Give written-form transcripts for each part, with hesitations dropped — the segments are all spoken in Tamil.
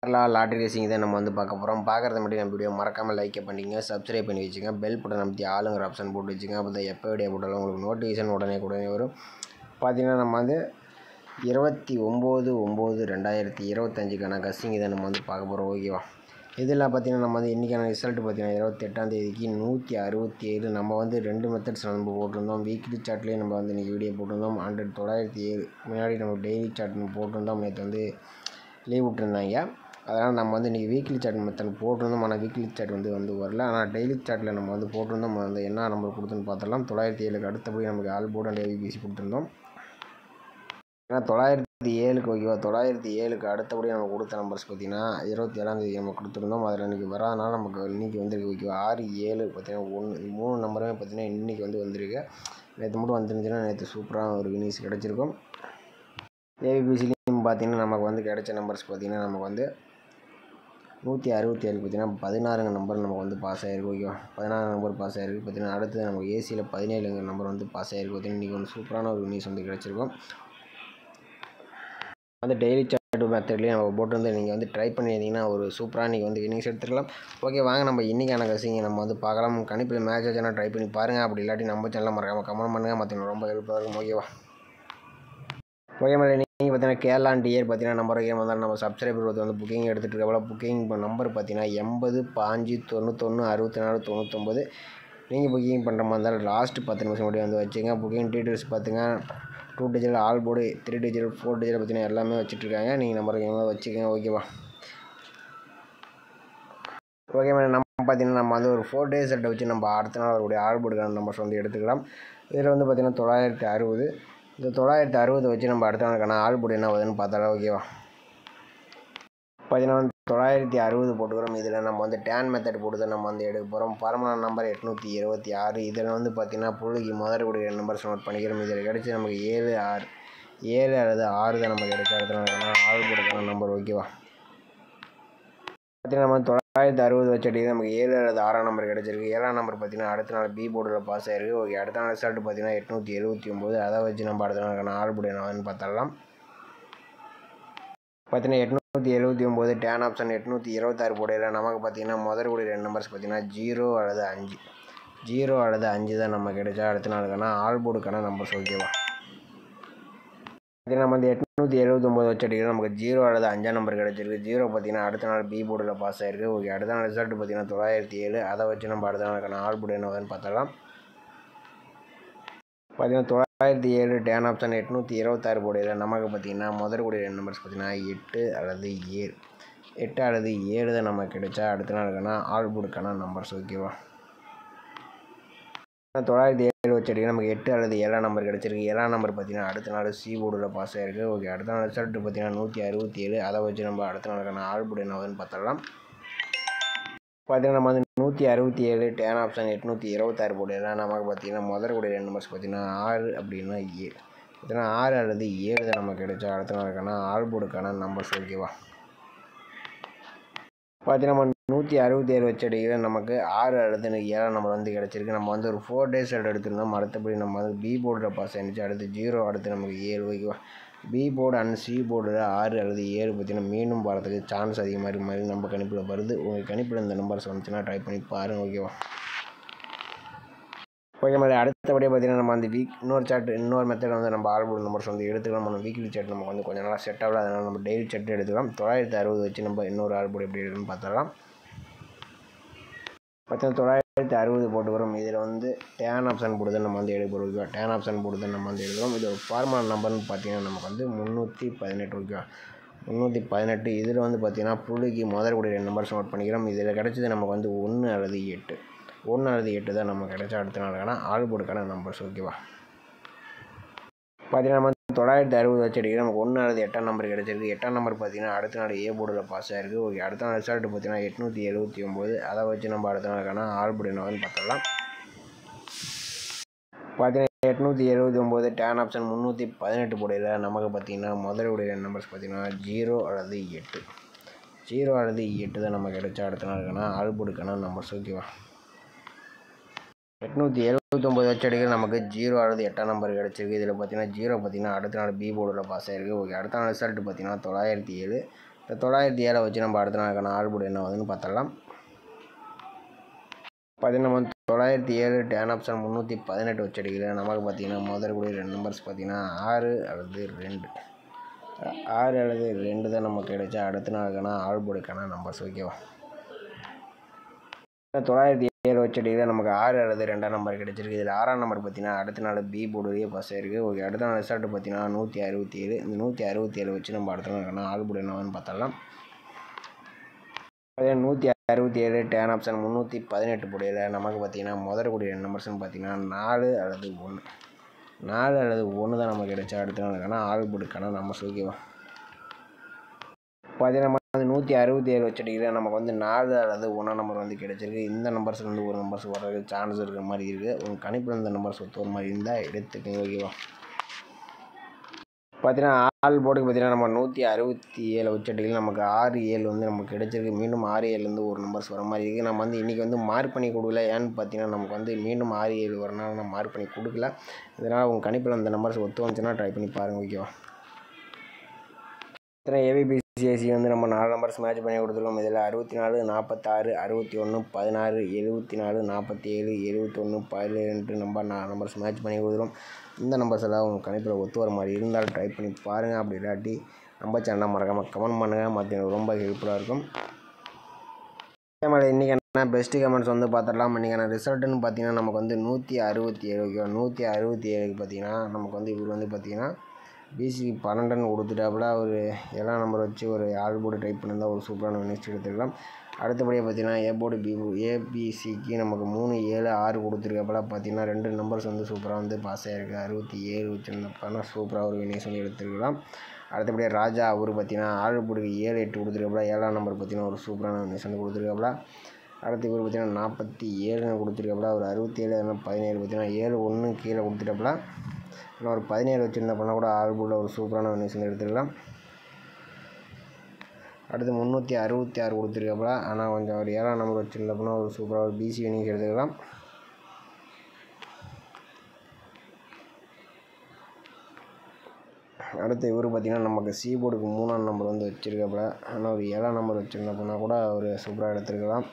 கேரளா லாட்டரி ரேசிங் தான் நம்ம வந்து பார்க்க போகிறோம். பார்க்குறது மட்டும் நம்ம வீடியோ மறக்காமல் லைக் பண்ணிங்க, சப்ஸ்கிரைப் பண்ணி வச்சுங்க, பெல் பட்டன் அமைத்தி ஆளுங்கிற ஆப்ஷன் போட்டு வச்சுங்க. அப்போ தான் எப்போ வீடியோ போட்டாலும் உங்களுக்கு நோட்டிஃபிகேஷன் உடனே வரும். பார்த்தீங்கன்னா நம்ம வந்து 29/9/2025க்கான கஸ்டிங் இதை நம்ம வந்து பார்க்க போகிறோம். ஓகேவா? இதில் பார்த்தீங்கன்னா நம்ம வந்து இன்றைக்கான ரிசல்ட் பார்த்தீங்கன்னா 28ஆம் தேதிக்கு 167 நம்ம வந்து 2 மெத்தட்ஸ் நம்ம போட்டிருந்தோம். வீக்லி சார்ட்லேயே நம்ம வந்து இன்றைக்கி வீடியோ போட்டிருந்தோம். 907 முன்னாடி நம்ம டெய்லி சார்ட் போட்டிருந்தோம். நேற்று வந்து லீவ் விட்டுருந்தாங்க. அதனால் நம்ம வந்து இன்றைக்கி வீக்லி சார்ட் மெத்தட் போட்டிருந்தோம். ஆனால் வீக்லி சார்ட் வந்து வரல. ஆனால் டெய்லி சார்ட்டில் நம்ம வந்து போட்டிருந்தோம். நம்ம வந்து என்ன நம்பர் கொடுத்துன்னு பார்த்துடலாம். 907க்கு அடுத்தபடி நமக்கு ஆல் போர்டு அண்ட் ஏபிசி கொடுத்துருந்தோம். ஏன்னா 907க்கு ஓகேவா, 907க்கு அடுத்தபடி நம்ம கொடுத்த நம்பர்ஸ் பார்த்திங்கன்னா 27ஆம் தேதி நம்ம கொடுத்துருந்தோம். அதில் இன்றைக்கி வராதனால நமக்கு இன்றைக்கி வந்திருக்கு. ஓகேவா, 6 7 பார்த்திங்கன்னா 1 3 நம்பருமே பார்த்திங்கன்னா இன்றைக்கி வந்து வந்திருக்கு. நேற்று மட்டும் வந்துருந்துச்சுன்னா நேற்று சூப்பராக ஒரு வினிஸ் கிடச்சிருக்கும். ஏபிசிலையும் பார்த்திங்கன்னா நமக்கு வந்து கிடைச்ச நம்பர்ஸ் பார்த்திங்கன்னா நமக்கு வந்து 167 பார்த்திங்கன்னா 16 நம்பர் நமக்கு வந்து பாஸ் ஆகிருக்கு. ஓகேவா, 16 நம்பர் பாஸ் ஆகிருக்கு. பார்த்திங்கன்னா அடுத்தது நமக்கு ஏசியில் 17 நம்பர் வந்து பாஸ் ஆகிருக்கு. பார்த்திங்கன்னா இன்றைக்கி வந்து சூப்பரான ஒரு வினிஸ் வந்து கிடச்சிருக்கும். வந்து டெய்லி சார்ட் மெத்தட்லேயே நம்ம போட்டு வந்து நீங்கள் வந்து ட்ரை பண்ணியிருந்தீங்கன்னா ஒரு சூப்பராக நீங்கள் வந்து வினிங்ஸ் எடுத்துக்கலாம். ஓகே, வாங்க நம்ம இன்றைக்கான கசிங்க நம்ம வந்து பார்க்கலாம். கணிப்பில் மேட்ச் ஆச்சுன்னா ட்ரை பண்ணி பாருங்கள். அப்படி இல்லாட்டி நம்ம சேனலில் மறக்காமல் கமெண்ட் பண்ணுங்கள். மற்றவங்க ரொம்ப ஹெல்ப்பாக இருக்கும். ஓகேவா? ஓகே மேலே நீங்கள் பார்த்தீங்கன்னா கேரளா டியர் பார்த்தீங்கன்னா நம்பர் வைக்க வந்தாலும் நம்ம சப்ஸ்கிரைபர் வந்து புக்கிங் எடுத்துகிட்டு இருக்க புக்கிங் நம்பர் பார்த்தீங்கன்னா 80 5 91 64 99. நீங்கள் புக்கிங் பண்ணுற மாதிரி இருந்தாலும் லாஸ்ட் 10 நிமிஷம் மட்டும் வந்து வச்சுங்க. புக்கிங் டீட்டெயில்ஸ் பார்த்துங்க. 2 digit all board, 3 digit 4 digit பார்த்தீங்கன்னா எல்லாமே வச்சுட்ருக்காங்க. நீங்கள் நம்பர் வச்சுக்கோங்க. ஓகேவா? ஓகே மேடம், நம்ம பார்த்தீங்கன்னா நம்ம வந்து ஒரு 4 டேஸ் செட்டை வச்சு நம்ம அடுத்த நாள் அவருடைய ஆல் போர்டுக்கான நம்பர்ஸ் வந்து எடுத்துக்கலாம். இதில் வந்து பார்த்திங்கன்னா 960. இந்த 960 வச்சு நம்ம அடுத்த நாளுக்கான ஆல் போர்டு என்ன வருதுன்னு பார்த்தாலும். ஓகேவா? பார்த்தீங்கன்னா 960 போட்டுக்கிறோம். இதில் நம்ம வந்து டேன் மெத்தட் போட்டு தான் நம்ம வந்து எடுக்க போகிறோம். பரமனன்ட் நம்பர் 826. இதில் வந்து பார்த்திங்கன்னா புள்ளிக்கு முதல்கூடிய நம்பர்ஸ் நோட் பண்ணிக்கிறோம். இதில் கிடச்சி நமக்கு 7 அல்லது 6 தான் நமக்கு கிடைச்சா அடுத்த நாளுக்கான ஆல் போர்டுக்கான நம்பர். ஓகேவா? பார்த்திங்கன்னா நம்ம 960 வச்சடி நமக்கு 7 அல்லது 6ஆம் நம்பர் கிடச்சிருக்கு. 7ஆம் நம்பர் பார்த்திங்கன்னா அடுத்த நாள் பி போர்டில் பாஸ் ஆகிருக்கு. ஓகே, அடுத்த நாள் ரிசல்ட் பார்த்திங்கன்னா 879. அதை வச்சு நம்ம அடுத்த நாளுக்கான ஆல் போர்டு என்னன்னு பார்த்தரலாம். பார்த்தீங்கன்னா 879 டேன் ஆப்ஷன் 826 போடையில் நமக்கு பார்த்திங்கன்னா முதல் கூடிய 2 நம்பர்ஸ் பார்த்திங்கன்னா 0 அல்லது 5 தான் நம்ம கிடைச்சா அடுத்த நாளுக்கான ஆல் போர்டுக்கான நம்பர்ஸ். ஓகேவா? பார்த்திங்கன்னா நம்ம வந்து 879 வச்சு அடிக்கிறோம். நமக்கு 0 அல்லது 5ஆம் நம்பர் கிடச்சிருக்கு. 0 பார்த்திங்கன்னா அடுத்த நாள் பி போர்டில் பாஸ் ஆகிருக்கு. ஓகே, அடுத்த நாள் ரிசல்ட் பார்த்திங்கன்னா 907. அதை வச்சு நம்ம அடுத்த நாளுக்கான ஆல் போர்டு என்ன வருதுன்னு பார்த்தலாம். பார்த்திங்கன்னா 907 டேன் ஆப்ஷன் 826 போடையில் நமக்கு பார்த்திங்கன்னா முதல் கூடிய 2 நம்பர்ஸ் பார்த்திங்கன்னா 8 அல்லது 7 தான் நமக்கு கிடைச்சா அடுத்த நாளுக்கான ஆல் போர்டுக்கான நம்பர்ஸ். ஓகேவா? 907 வச்சு அடிக்க நமக்கு 8 அல்லது 7ஆம் நம்பர் கிடச்சிருக்கு. 7ஆம் நம்பர் பார்த்திங்கன்னா அடுத்த நாள் சி போர்டில் பாஸ் ஆகிருக்கு. ஓகே, அடுத்த நாள் ரிசல்ட் பார்த்திங்கன்னா 167. அதை வச்சு நம்ம அடுத்த நாளுக்கான ஆல் போர்டு என்ன வருதுன்னு பார்த்தலாம். பார்த்திங்கன்னா நம்ம வந்து 167 டேன் ஆப்ஷன் 826 போர்டில் நமக்கு பார்த்திங்கன்னா முதல் கூடிய 2 நம்பர்ஸ் பார்த்திங்கன்னா 6 அப்படின்னா 7. பார்த்திங்கன்னா 6 அல்லது 7 தான் நமக்கு கிடைச்சா அடுத்த நாளுக்கான ஆல் போர்டுக்கான நம்பர்ஸ். ஓகேவா? பார்த்திங்கன்னா நம்ம 167 வச்சு அடிக்கிற நமக்கு 6 அல்லது 7ஆம் நம்பர் வந்து கிடச்சிருக்கு. நம்ம வந்து ஒரு 4 டேஸ் செட் எடுத்துருந்தோம். அடுத்தபடி நம்ம வந்து பி போர்டில் பாஸ் ஆகிடுச்சு. அடுத்து 0, அடுத்து நமக்கு 7. ஓகேவா? பி போர்டு அண்ட் சி போர்டில் 6 அல்லது 7 பார்த்திங்கன்னா மீண்டும் போகிறதுக்கு சான்ஸ் அதிகமாக மாதிரி நம்ம கணிப்பில் வருது. உங்கள் கணிப்பில் இந்த நம்பர்ஸ் வந்துச்சுன்னா ட்ரை பண்ணி பாருங்கள். ஓகேவா? ஓகே மாதிரி அடுத்தபடியாக பார்த்திங்கன்னா நம்ம அந்த இன்னொரு மெத்தட் வந்து நம்ம ஆல் போர்டு நம்பர்ஸ் வந்து எடுத்துக்கலாம். நம்ம வீக்லி சார்ட் நமக்கு வந்து கொஞ்சம் நாளாக செட் ஆகல. அதனால் நம்ம டெய்லி சார்ட் எடுத்துக்கலாம். 960 வச்சு நம்ம இன்னொரு ஆல் போர்டு எப்படி எடுக்குன்னு பார்த்துடலாம். பார்த்தீங்கன்னா 960 போட்டுக்கிறோம். இதில் வந்து டேன் ஆப்ஷன் போட்டு தான் நம்ம வந்து எடுக்க போகிறோம். ஓகேவா? டேன் ஆப்ஷன் போட்டு தான் நம்ம வந்து எடுக்கிறோம். இது ஒரு ஃபார்மல் நம்பர்னு பார்த்தீங்கன்னா நமக்கு வந்து 318. ஓகேவா? 318. இதில் வந்து பார்த்திங்கன்னா புள்ளிக்கு முதல் கூடிய 2 நம்பர்ஸ் நோட் பண்ணிக்கிறோம். இதில் கிடச்சது நமக்கு வந்து 1 அல்லது 8 தான் நமக்கு கிடைச்சா அடுத்த நாளுக்கான ஆல் போர்டுக்கான நம்பர்ஸ். ஓகேவா? பார்த்திங்கன்னா நம்ம 960 வச்சு அடிக்கிறோம். நமக்கு 1 அல்லது 8ஆம் நம்பர் கிடச்சிருக்கு. 8ஆம் நம்பர் பார்த்திங்கன்னா அடுத்த நாள் ஏ போர்டில் பாஸ் ஆகிருக்கு. ஓகே, அடுத்த நாள் ரிசல்ட் பார்த்திங்கன்னா 879. அதை வச்சு நம்ம அடுத்த நாளுக்கான ஆல் போர்டு என்னன்னு பார்த்துடலாம். பார்த்திங்கன்னா 879 டேன் ஆப்ஷன் 318 போடையில் நமக்கு பார்த்திங்கன்னா முதலுடைய நம்பர்ஸ் பார்த்திங்கன்னா 0 அல்லது 8 தான் நமக்கு கிடைச்சா அடுத்த நாளுக்கான ஆல் போர்டுக்கான நம்பர்ஸ். ஓகேவா? 879 வச்சு அடிக்கிற நமக்கு 0 அல்லது 8ஆம் நம்பர் கிடச்சிருக்கு. இதில் பார்த்திங்கன்னா 0 பார்த்திங்கன்னா அடுத்த நாள் பி போர்டில் பாஸ் ஆகிருக்கு. ஓகே, அடுத்த நாள் ரிசல்ட் பார்த்திங்கன்னா 907. இந்த 907 வச்சு நம்ம அடுத்த நாளுக்கான ஆல்போர்டு என்ன ஆகுதுன்னு பார்த்துடலாம். பார்த்தீங்கன்னா நம்ம 907 டேன் ஆப்ஷன் 318 வச்சு அடிக்கல. நமக்கு பார்த்தீங்கன்னா முதல் கூடிய 2 நம்பர்ஸ் பார்த்தீங்கன்னா 6 அல்லது 2 அல்லது 2 தான் நமக்கு கிடைச்சா அடுத்த நாளுக்கான ஆல்போர்டுக்கான நம்பர்ஸ். ஓகேவா? 907 வச்சு அடிக்கல நமக்கு 6 அல்லது 2ஆம் நம்பர் கிடைச்சிருக்கு. இதில் 6ஆம் நம்பர் பார்த்தீங்கன்னா அடுத்த நாள் பி போர்டுலேயே பாஸ் ஆயிருக்கு. ஓகே, அடுத்த நாள் ரிசல்ட் பார்த்தீங்கன்னா 167. இந்த 167 வச்சு நம்ம அடுத்த நாளுக்கான ஆல்போர்டு என்னன்னு பார்த்தலாம். 167 டேன் ஆப்ஷன் 318 போடையில் நமக்கு பார்த்தீங்கன்னா முதல் கூடிய நம்பர்ஸ்னு பார்த்தீங்கன்னா 4 அல்லது 1 தான் நமக்கு கிடைச்சா அடுத்த நாளுக்கான ஆல்போர்டுக்கான நம்பர்ஸ். ஓகேவா? பார்த்தீங்கன்னா 167 வச்சு அடிக்கிறேன் நமக்கு வந்து 4 அல்லது 1 நம்பர் வந்து கிடைச்சிருக்கு. இந்த நம்பர்ஸ் வந்து ஒரு நம்பர்ஸ் வர்றதுக்கு சான்ஸ் இருக்கிற மாதிரி இருக்குது. உங்கள் கணிப்பில் இந்த நம்பர்ஸ் ஒத்து ஒரு மாதிரி இருந்தால் எடுத்துக்கோங்க. ஓகேவா? பார்த்தீங்கன்னா ஆல்போர்டுக்கு பார்த்தீங்கன்னா நம்ம 167 வச்சு அடிக்கல நமக்கு 6 7 வந்து நமக்கு கிடைச்சிருக்கு. மீண்டும் 6 7 ஒரு நம்பர்ஸ் வர மாதிரி இருக்குது. நம்ம வந்து இன்றைக்கி வந்து மார்க் பண்ணி கொடுக்கல. ஏன்னு பார்த்தீங்கன்னா நமக்கு வந்து மீண்டும் 6 7 வரனால நம்ம மார்க் பண்ணி கொடுக்கல. இதனால் உங்கள் கணிப்பில் அந்த நம்பர்ஸ் ஒத்து வந்துச்சுன்னா ட்ரை பண்ணி பாருங்கள். ஓகேவா? ஏபிபிசிஎஸ்சி வந்து நம்ம 4 நம்பர்ஸ் மேட்ச் பண்ணி கொடுத்துருக்கோம். இதில் 64 46 61 16 74 47 71 12 நம்பர் 4 நம்பர்ஸ் மேட்ச் பண்ணி கொடுத்துருக்கோம். இந்த நம்பர்ஸ் எல்லாம் உங்கள் கணிப்பில் ஒத்து வர மாதிரி இருந்தால் ட்ரை பண்ணி பாருங்கள். அப்படி இல்லாட்டி நம்ம சேனலை மறக்காமல் கமெண்ட் பண்ணுங்கள். மற்ற எனக்கு ரொம்ப ஹெல்ப்ஃபுல்லாக இருக்கும். இன்றைக்கி என்ன பெஸ்ட்டு கமெண்ட்ஸ் வந்து பார்த்துடலாம். இன்றைக்கான ரிசல்ட்டுன்னு பார்த்தீங்கன்னா நமக்கு வந்து 167. ஓகேவா? 167க்கு பார்த்தீங்கன்னா நமக்கு வந்து இவர் வந்து பார்த்தீங்கன்னா பிசி 12 கொடுத்துட்டாப்புல. ஒரு 7ஆம் நம்பர் வச்சு ஒரு ஆல்போர்டு டைப் பண்ணியிருந்தால் ஒரு சூப்பரான நெக்ஸ்ட் எடுத்துக்கலாம். அடுத்தபடியாக பார்த்தீங்கன்னா ஏபிசிக்கு நமக்கு 3 7 6 கொடுத்துருக்காப்புல. பார்த்தீங்கன்னா 2 நம்பர்ஸ் வந்து சூப்பராக வந்து பாஸ் ஆகிருக்கு. 67 வச்சுருந்தப்பனா சூப்பராக ஒரு வினிஷ் வந்து எடுத்துக்கலாம். அடுத்தபடியாக ராஜா அவர் பார்த்தீங்கன்னா ஆல்போர்டுக்கு 7 8 கொடுத்துருக்காப்புல. 7ஆம் நம்பர் பார்த்தீங்கன்னா ஒரு சூப்பரான வினிஷ் வந்து கொடுத்துருக்காப்புல. அடுத்து இவர் பார்த்தீங்கன்னா 47 கொடுத்துருக்காப்புல. ஒரு 67 17 பார்த்தீங்கன்னா 7 1 கீழே கொடுத்துட்டாப்புல. ஆனால் ஒரு 17 வச்சுருந்தப்பனா கூட ஆல்போர்டில் ஒரு சூப்பரான வினிஷன் எடுத்துக்கலாம். அடுத்து 366 கொடுத்துருக்காப்புல. ஆனால் கொஞ்சம் ஒரு 7ஆம் நம்பர் வச்சுருந்தப்பனா ஒரு சூப்பராக ஒரு பிசி வினிஷ் எடுத்துக்கலாம். அடுத்து இவர் பார்த்திங்கன்னா நமக்கு சி போர்டுக்கு 3ஆம் நம்பர் வந்து வச்சுருக்காப்புல. ஆனால் ஒரு 7ஆம் நம்பர் வச்சுருந்தப்பனா கூட ஒரு சூப்பராக எடுத்துருக்கலாம்.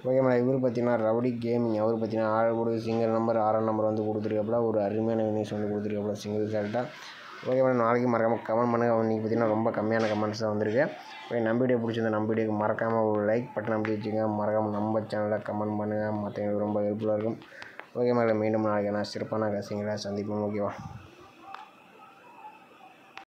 ஓகே மேடம், இவர் பார்த்தீங்கன்னா ரவுடி கேமிங் அவர் பார்த்தீங்கன்னா ஆல்போர்டு சிங்கிள் நம்பர் 6ஆம் நம்பர் வந்து கொடுத்துருக்காப்புல. ஒரு அருமையான வினிஷ் வந்து கொடுத்துருக்காப்புல சிங்கிள் ரிசல்ட்டாக. ஓகே மேடம், நாளைக்கு மறக்காமல் கமெண்ட் பண்ணுங்கள். இன்றைக்கி பார்த்தீங்கன்னா ரொம்ப கம்மியான கமெண்ட்ஸ் தான் வந்திருக்கு. ஓகே, நம்ம வீடியோ பிடிச்சிருந்தா நம்ம வீடியோக்கு மறக்காமல் ஒரு லைக் பட்டன் அமைச்சு வச்சுங்க. மறக்காமல் நம்ம சேனலில் கமெண்ட் பண்ணுங்கள். மற்றவங்களுக்கு ரொம்ப ஹெல்ப்ஃபுல்லாக இருக்கும். ஓகே மேடம், மீண்டும் நாளைக்கு நான் சிறப்பான கசிங்களை சந்திப்போம். ஓகேவா?